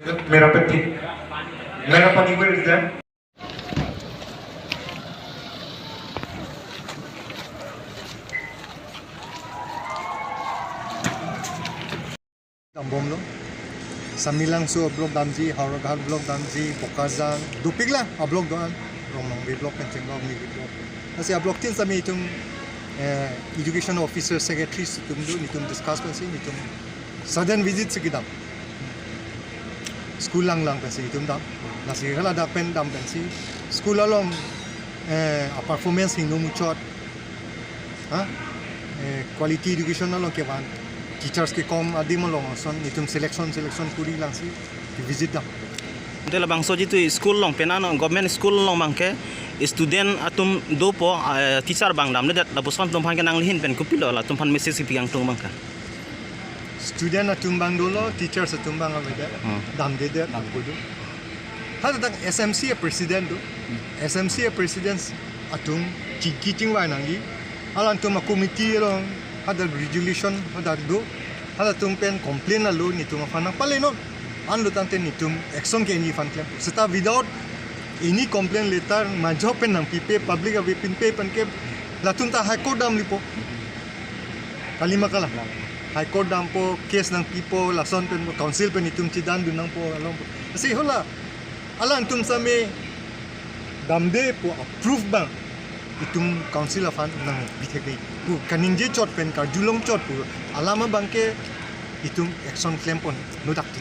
Merapati. Merapati, where is that? Ambom lo, Samilang su blok damji, Hauraghar blok damji, Pokazang, dupik lah blok doan, Romang B blok dan Cengkau ni blok. Nasi blok tin sami itung education officer secretary situm do nitum discuss pensi nitum sudden visit sekidam. School lang pensi itum dam. Nasi kala dak pen dam pensi school along performance hingga muncot, quality education along kevan. Teachers ke kom adi mo long son itum selection kuri lang si visit dam. Itu lah bangsa jitu school long penano government school long bangke student atum do po teacher bang dam dedat la pusan tum phang nang lihin pen kupilo la tum phan message pi yang tung bangka. Student atum bang dolo teachers atum bang aveda dam dedat dam kudu. Hada tang SMC president do SMC president atum teaching wa nangi alan tum committee long hada resolution hada do hada tum pen complain la lo ni tum phana paleno anlo tante ni tum action ke ni fan claim seta without any complaint letter majo pen nang pipe public ave pin pe pen ke latung ta high court dam lipo kalima kala high court dam po case nang pipo lason pen council pen itum chidan du nang po along kasi hola alan tum same damde po approve bang itum council afan nang bithek pu kaninje chot pen ka julong chot pu alama bangke itum action claim pon no dak ti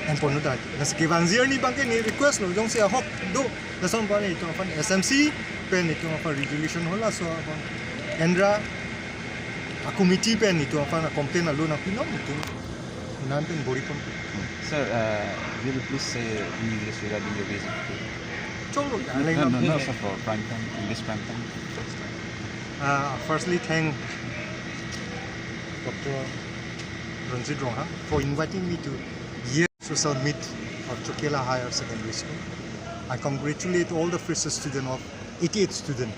en pon no dak nas ke vanzier ni bangke ni request no jong se hok do na son pa ni itum afan SMC pen itum afan resolution hola so afan endra a committee pen itum afan a complain alo na pinom itum nan pen bori pon. Sir, will you please say in English regarding your visit? Cholo No, sir, for prime time, English prime time. Firstly, thank Dr. Ranjit Roha for inviting me to year social meet of Chokela Higher Secondary School. I congratulate all the freshest students of 88 students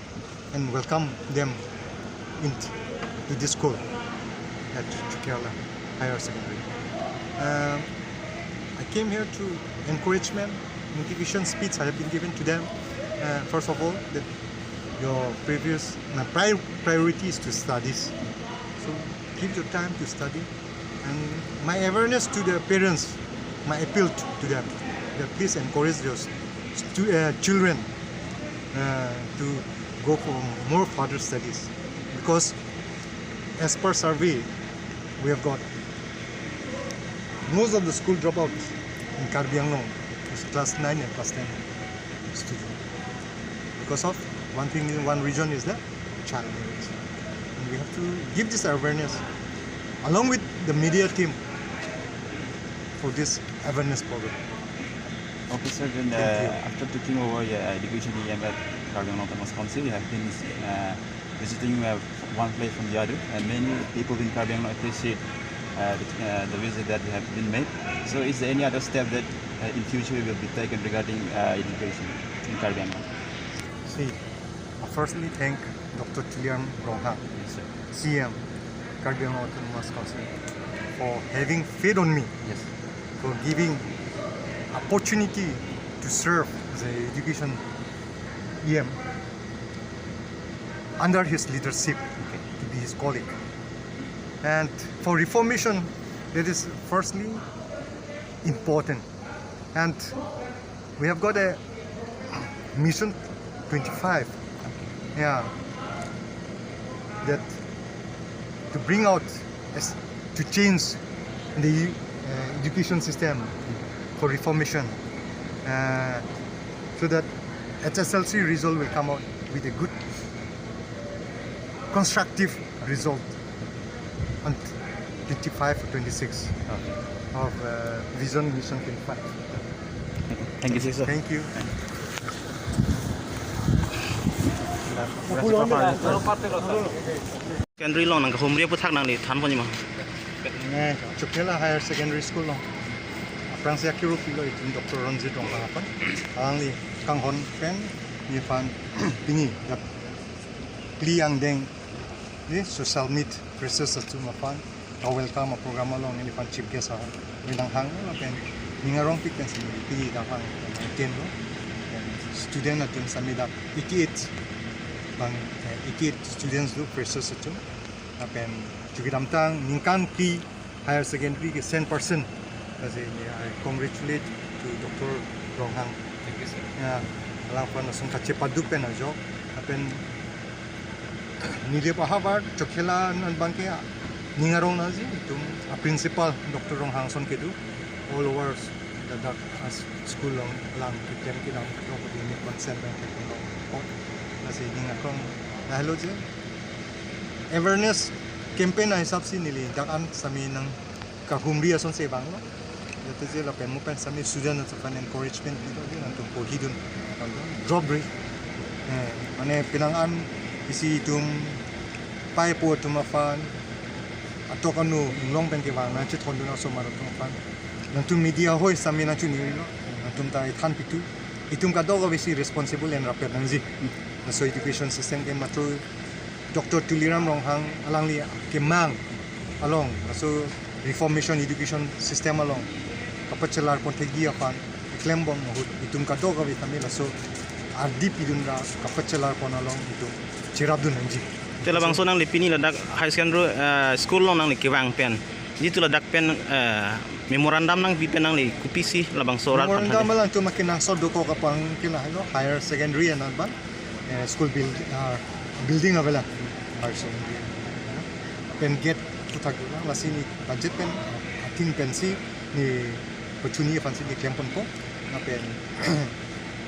and welcome them into this school at Chokela Higher Secondary. I came here to encouragement, motivation speech I have been given to them. First of all, that my priority is to studies. So give your time to study. And my awareness to the parents, my appeal to them, that please encourage your children to go for more further studies. Because as per survey, we have got most of the school dropouts in Karbi is class 9 and class 10 students. Because of one thing in one region is the child marriage. And we have to give this awareness along with the media team for this awareness program. Okay, sir, then after taking over your education EM at Karbi Autonomous Council, you have been visiting one place from the other, and many people in Karbi appreciate the visit that you have been made. So is there any other step that in future will be taken regarding education in Karbi? See, I firstly thank Dr. Tilian Rongha, CM, Karbi Autonomous Council, for having faith on me, Yes. for giving opportunity to serve the education EM under his leadership, to be his colleague. And for reformation, that is firstly important. And we have got a mission 25, that to bring out, to change the education system for reformation, so that HSLC result will come out with a good, constructive result on 25 or 26 of Vision Mission 25. Thank you, sir. Thank you. Secondary long nang humria puthak nang ni than pon ma. Chokela Higher Secondary School long. Aprang siya kiro pilo itin Dr. Ranjit Rong Pangapan. Ang li kanghon pen ni fan pingi dak kliang deng ni social meet versus sa tuma fan. Welcome a programa long ni fan chief guest ha. Minang hang na pen ningarong pik kan sini pi dapang ten lo student atum samida 88 bang 88 students do freshers atum apen jugidamtang ningkan ki higher secondary ke 100% kasi I congratulate to Dr. Ronghang. Thank you, sir. Ya, alang pa nasung kache paduk pen ajo apen nile pahabar chokhela nan bangke ningarong na ji itum a principal Dr. Ronghang son kedu all over the school lang kitem kinang ko ni consent bank ko nasi ningarong dahilo je awareness campaign na hisab si nili dakan sami nang kahumri ason se bang lo yate je la pen mo pen sami student to fan encouragement dito din antum po hidun drop break ane pinangan isi tum pai po tumafan atau kanu long pen ke bang na chit hondu na so maro tumafan nantum media hoi sami na chuni lo nantum ta ithan pitu itum ka dogo besi responsible and rapid nangji so education system ke matro Dr. Tuliram Ronghang alangli kemang along so reformation education system along kapachelar kontegi apan klembom mohut itum ka doga vitamina so ardip idunra kapachelar kon along itu cirabdun anji tela bangso nang lipini ladak high secondary school long nang likiwang pen jitu ladak pen memorandum nang pipen nang li kupisi labang sorat pan memorandum malang tu makin nang so doko kapang kila no higher secondary and ban school building avela higher secondary pen get tutagula lasini budget pen atin pensi ni pachuni fansi di klempon ko na pen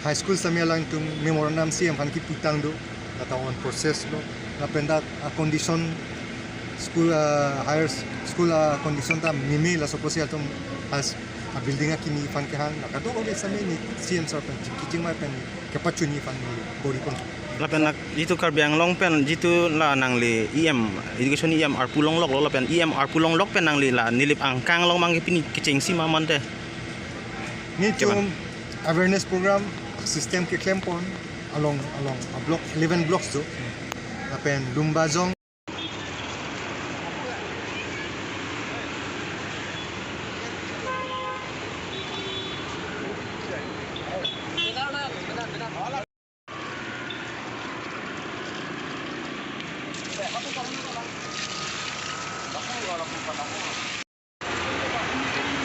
high school samialang tung memorandum si am fanki putang do data on process lo na pen that condition school higher school condition ta mimi la suppose atum as a building a kini fan ke hang ka do ko sami ni CM sar pen kiting mai pen ke pachuni fan ni bori kon la pen jitu karbiang long pen jitu la nang li em education em ar pulong lok lo la pen em ar pulong lok pen nang li la nilip angkang long mang pini kicing si mamon te ni tum awareness program system ke klempon along a block 11 blocks do apen lumbazong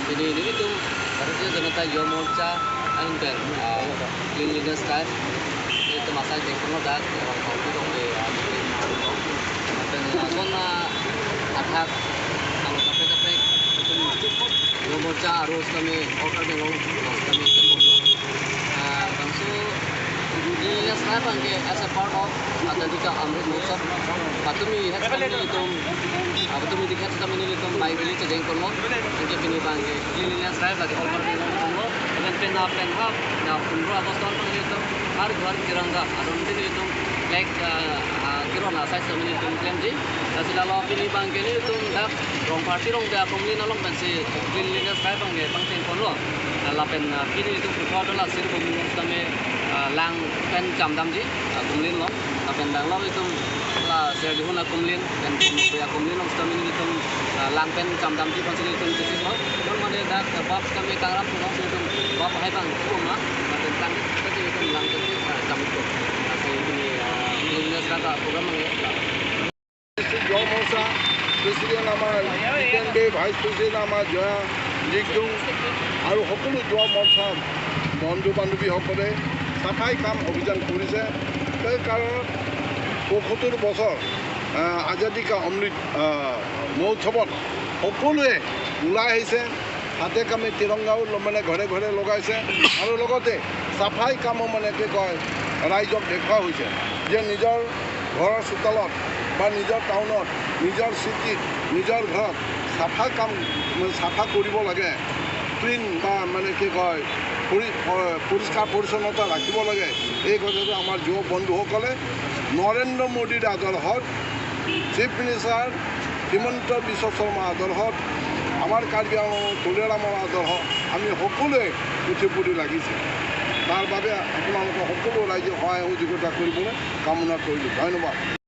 Ini itu harusnya Janata Yuva Morcha angker cleanliness drive itu masa yang perlu dah orang kau dong deh dan kona attack kalau capek Yuva Morcha harus kami order dengan kami kembali bangsu cleanliness drive angke as a part of Adadika Amrit Motsav patumi itu patumi dikhat kami ini itu mai beli cejeng kono angke pini bangke cleanliness drive lagi order dengan kono dan pen hub na 15 Agustus kon itu har ghar tiranga aron itu flag kirona sai samini itu klemji asilalo pini bangke ni itu dak rong party rong da komli nalong bansi cleanliness drive bangke bangten kono lapen pini itu produk sir bumi kami lang pen jam damji kumlin lo apen dang lo itu la ser dihuna kumlin dan ya kumlin lo kami itu lang pen jam damji pansi itu sisi lo non mane dak bab kami karam lo itu bab hai bang kuma dan tang itu itu lang itu jam itu asi ini ini serata program Yuva Morcha president आमार जितेन दे vice president आमार जया लिखदों और सकलो युवा मोर्चा बंधु बान्धवीসকলে साफाई काम अभियान करिছে তাৰ কাৰণ ৭৫ বছৰ আজাদী কা অমৃত মহোৎসৱত সকলোৱে ওলাই আহিছে হাতে কামে তিৰংগাও মানে ঘৰে ঘৰে লগাইছে আৰু লগতে সাফাই কাম মানে কি কয় ৰাইজক দেখুওৱা হৈছে যে নিজৰ ঘৰৰ চোতালত বা নিজৰ টাউনত নিজৰ চিটিত নিজৰ ঘৰত সাফা কাম সাফা কৰিব লাগে ক্লিন বা মানে কি কয় পৰিষ্কাৰ পৰিচ্ছন্নতা ৰাখিব লাগে এই কথাটো আমাৰ যুৱ বন্ধুসকলে নৰেন্দ্ৰ মোদীৰ আদৰ্শত চিফ মিনিষ্টাৰ হিমন্ত বিশ্ব শৰ্মা আদৰ্শত আমাৰ কাৰ্বি আংলং তুলিৰামৰ আদৰ্শ আমি সকলোৱে উঠি পৰি লাগিছে তাৰ বাবে আপোনালোকৰ সকলো ৰাইজে সহায় সহযোগিতা কৰিবলৈ কামনা কৰিলোঁ ধন্যবাদ।